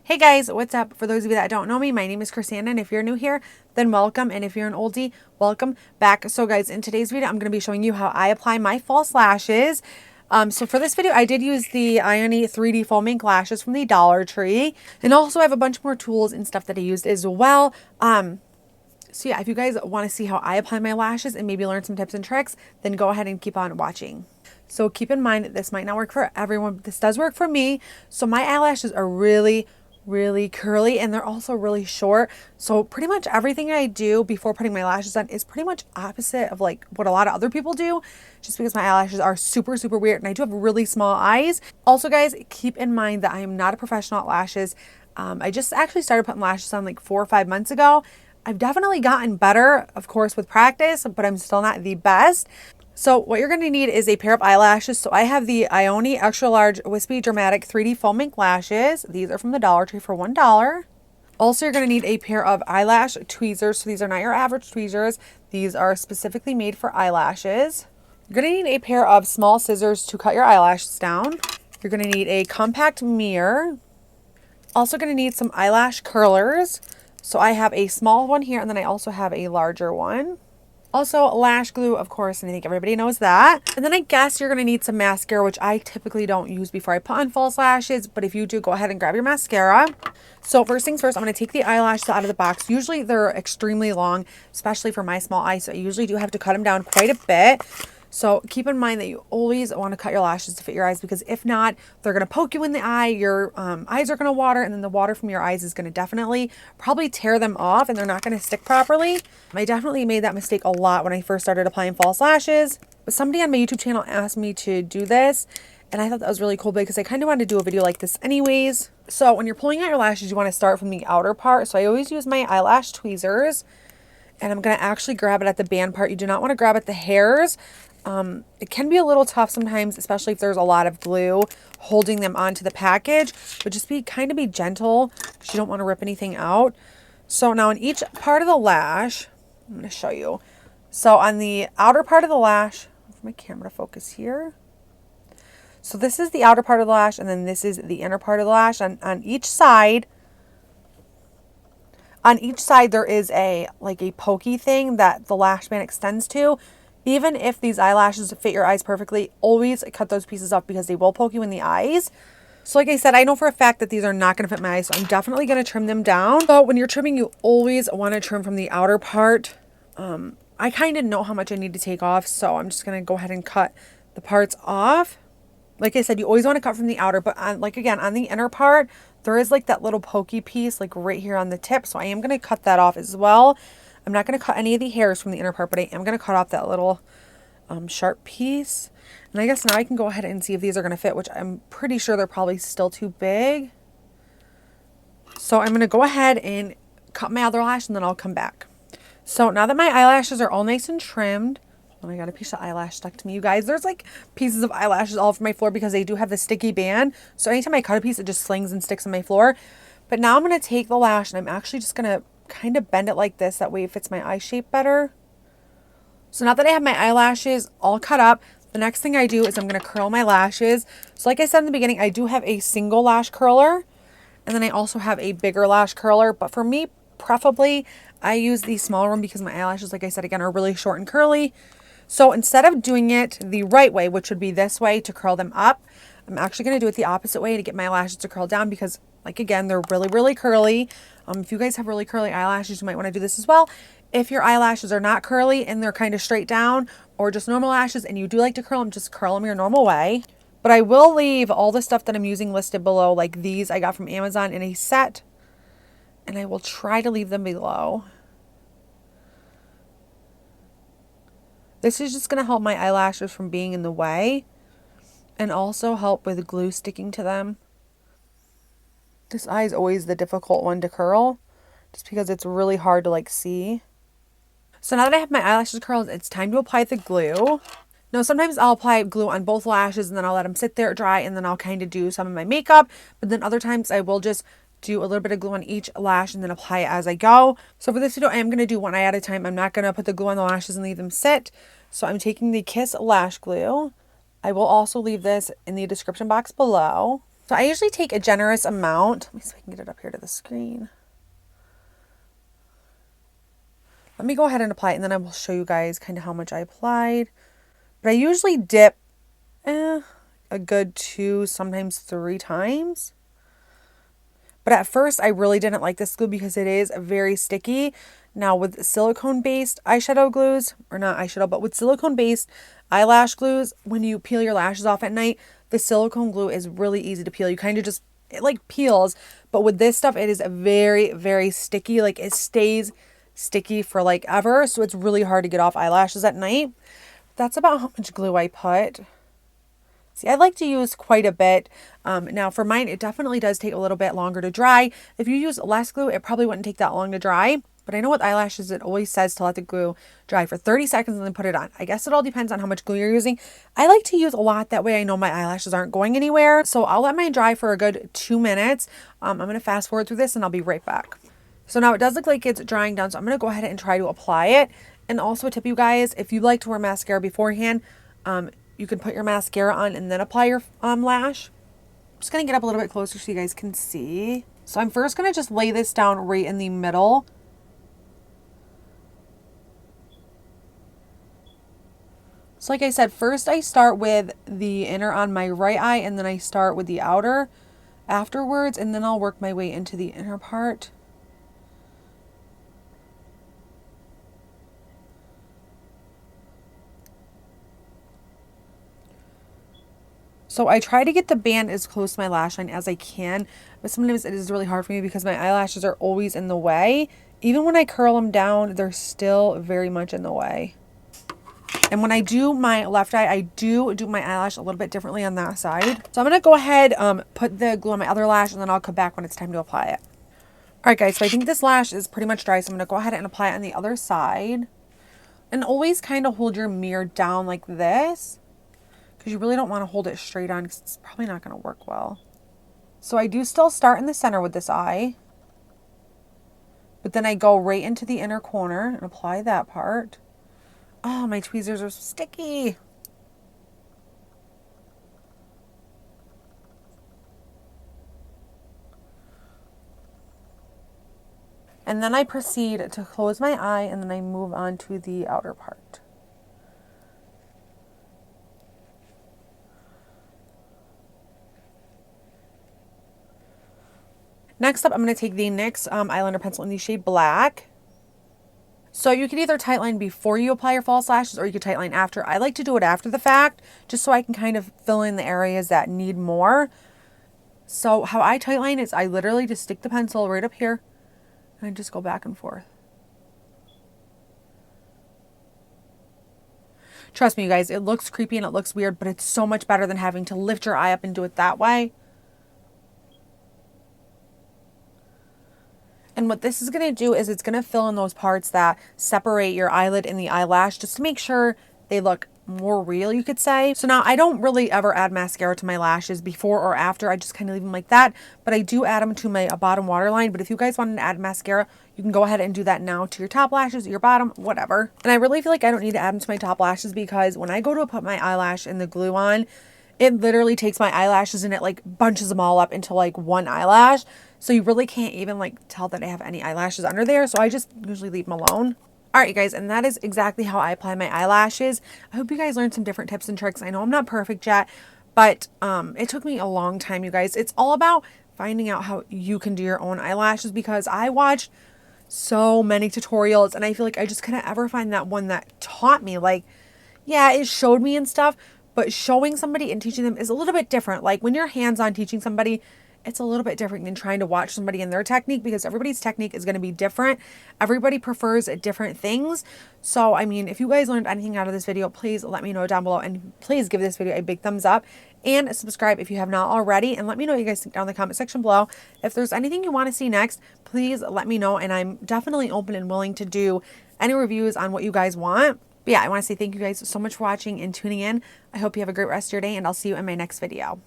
Hey guys, what's up? For those of you that don't know me, my name is Crissanna, and if you're new here, then welcome, and if you're an oldie, welcome back. So guys, in today's video, I'm going to be showing you how I apply my false lashes. So for this video, I did use the Ioni 3D foaming lashes from the Dollar Tree, and also I have a bunch more tools and stuff that I used as well. So yeah, if you guys want to see how I apply my lashes and maybe learn some tips and tricks, then go ahead and keep on watching. So keep in mind that this might not work for everyone, but this does work for me. So my eyelashes are really curly, and they're also really short. So pretty much everything I do before putting my lashes on is pretty much opposite of like what a lot of other people do, just because my eyelashes are super weird, and I do have really small eyes. Also guys, keep in mind that I am not a professional at lashes. I just actually started putting lashes on like 4 or 5 months ago. I've definitely gotten better, of course, with practice, but I'm still not the best. So what you're going to need is a pair of eyelashes. So I have the Ioni Extra Large Wispy Dramatic 3D Foaming Lashes. These are from the Dollar Tree for $1. Also, you're going to need a pair of eyelash tweezers. So these are not your average tweezers. These are specifically made for eyelashes. You're going to need a pair of small scissors to cut your eyelashes down. You're going to need a compact mirror. Also going to need some eyelash curlers. So I have a small one here, and then I also have a larger one. Also, lash glue, of course, and I think everybody knows that. And then I guess you're going to need some mascara, which I typically don't use before I put on false lashes. But if you do, go ahead and grab your mascara. So first things first, I'm going to take the eyelashes out of the box. Usually they're extremely long, especially for my small eyes. So I usually do have to cut them down quite a bit. So keep in mind that you always want to cut your lashes to fit your eyes, because if not, they're going to poke you in the eye. Your eyes are going to water, and then the water from your eyes is going to definitely probably tear them off, and they're not going to stick properly. I definitely made that mistake a lot when I first started applying false lashes. But somebody on my YouTube channel asked me to do this, and I thought that was really cool because I kind of wanted to do a video like this anyways. So when you're pulling out your lashes, you want to start from the outer part. So I always use my eyelash tweezers, and I'm going to actually grab it at the band part. You do not want to grab at the hairs. It can be a little tough sometimes, especially if there's a lot of glue holding them onto the package, but just kind of be gentle because you don't want to rip anything out. So now in each part of the lash, I'm going to show you. So on the outer part of the lash, for my camera to focus here. So this is the outer part of the lash, and then this is the inner part of the lash. On each side, there is a pokey thing that the lash band extends to. Even if these eyelashes fit your eyes perfectly, always cut those pieces off because they will poke you in the eyes. So like I said, I know for a fact that these are not going to fit my eyes, so I'm definitely going to trim them down. So when you're trimming, you always want to trim from the outer part. I kind of know how much I need to take off, so I'm just going to go ahead and cut the parts off. Like I said, you always want to cut from the outer, but on the inner part, there is like that little pokey piece like right here on the tip, so I am going to cut that off as well. I'm not going to cut any of the hairs from the inner part, but I am going to cut off that little sharp piece. And I guess now I can go ahead and see if these are going to fit, which I'm pretty sure they're probably still too big. So I'm going to go ahead and cut my other lash, and then I'll come back. So now that my eyelashes are all nice and trimmed, and I got a piece of eyelash stuck to me, you guys. There's like pieces of eyelashes all over my floor because they do have the sticky band. So anytime I cut a piece, it just slings and sticks on my floor. But now I'm going to take the lash, and I'm actually just going to kind of bend it like this. That way it fits my eye shape better. So now that I have my eyelashes all cut up, the next thing I do is I'm going to curl my lashes. So like I said in the beginning, I do have a single lash curler, and then I also have a bigger lash curler. But for me, preferably, I use the smaller one because my eyelashes, like I said again, are really short and curly. So instead of doing it the right way, which would be this way to curl them up, I'm actually going to do it the opposite way to get my lashes to curl down because, like, again, they're really curly. If you guys have really curly eyelashes, you might want to do this as well. If your eyelashes are not curly and they're kind of straight down or just normal lashes and you do like to curl them, just curl them your normal way. But I will leave all the stuff that I'm using listed below, like these I got from Amazon in a set, and I will try to leave them below. This is just going to help my eyelashes from being in the way and also help with glue sticking to them. This eye is always the difficult one to curl just because it's really hard to see. So now that I have my eyelashes curled, it's time to apply the glue. Now sometimes I'll apply glue on both lashes and then I'll let them sit there dry, and then I'll kind of do some of my makeup. But then other times I will just do a little bit of glue on each lash and then apply it as I go. So for this video, I am going to do one eye at a time. I'm not going to put the glue on the lashes and leave them sit. So I'm taking the Kiss lash glue. I will also leave this in the description box below. So I usually take a generous amount. Let me see if I can get it up here to the screen. Let me go ahead and apply it, and then I will show you guys kind of how much I applied. But I usually dip a good 2, sometimes 3 times. But at first, I really didn't like this glue because it is very sticky. Now, with silicone-based eyeshadow glues, or not eyeshadow, but with silicone-based eyelash glues, when you peel your lashes off at night, the silicone glue is really easy to peel. You kind of just, it like peels. But with this stuff, it is very, very sticky. Like, it stays sticky for like ever. So it's really hard to get off eyelashes at night. That's about how much glue I put. See, I like to use quite a bit. Now for mine, it definitely does take a little bit longer to dry. If you use less glue, it probably wouldn't take that long to dry. But I know with eyelashes, it always says to let the glue dry for 30 seconds and then put it on. I guess it all depends on how much glue you're using. I like to use a lot. That way I know my eyelashes aren't going anywhere. So I'll let mine dry for a good 2 minutes. I'm going to fast forward through this and I'll be right back. So now it does look like it's drying down. So I'm going to go ahead and try to apply it. And also a tip, you guys, if you like to wear mascara beforehand, you can put your mascara on and then apply your lash. I'm just going to get up a little bit closer so you guys can see. So I'm first going to just lay this down right in the middle. So like I said, first I start with the inner on my right eye and then I start with the outer afterwards, and then I'll work my way into the inner part. So I try to get the band as close to my lash line as I can, but sometimes it is really hard for me because my eyelashes are always in the way. Even when I curl them down, they're still very much in the way. And when I do my left eye, I do my eyelash a little bit differently on that side. So I'm going to go ahead, put the glue on my other lash, and then I'll come back when it's time to apply it. All right, guys, so I think this lash is pretty much dry, so I'm going to go ahead and apply it on the other side. And always kind of hold your mirror down like this, because you really don't want to hold it straight on because it's probably not going to work well. So I do still start in the center with this eye, but then I go right into the inner corner and apply that part. Oh, my tweezers are sticky. And then I proceed to close my eye, and then I move on to the outer part. Next up, I'm going to take the NYX eyeliner pencil in the shade Black. So you can either tightline before you apply your false lashes, or you could tightline after. I like to do it after the fact, just so I can kind of fill in the areas that need more. So how I tightline is I literally just stick the pencil right up here, and I just go back and forth. Trust me, you guys, it looks creepy and it looks weird, but it's so much better than having to lift your eye up and do it that way. And what this is going to do is it's going to fill in those parts that separate your eyelid and the eyelash, just to make sure they look more real, you could say. So now I don't really ever add mascara to my lashes before or after. I just kind of leave them like that. But I do add them to my bottom waterline. But if you guys want to add mascara, you can go ahead and do that now to your top lashes, your bottom, whatever. And I really feel like I don't need to add them to my top lashes, because when I go to put my eyelash and the glue on, it literally takes my eyelashes and it like bunches them all up into like one eyelash. So you really can't even like tell that I have any eyelashes under there. So I just usually leave them alone. All right, you guys, and that is exactly how I apply my eyelashes. I hope you guys learned some different tips and tricks. I know I'm not perfect yet, but it took me a long time, you guys. It's all about finding out how you can do your own eyelashes, because I watched so many tutorials and I feel like I just couldn't ever find that one that taught me. Like, yeah, it showed me and stuff, but showing somebody and teaching them is a little bit different. Like when you're hands-on teaching somebody, it's a little bit different than trying to watch somebody in their technique, because everybody's technique is going to be different. Everybody prefers different things. So, I mean, if you guys learned anything out of this video, please let me know down below, and please give this video a big thumbs up and subscribe if you have not already. And let me know what you guys think down in the comment section below. If there's anything you want to see next, please let me know. And I'm definitely open and willing to do any reviews on what you guys want. But yeah, I want to say thank you guys so much for watching and tuning in. I hope you have a great rest of your day, and I'll see you in my next video.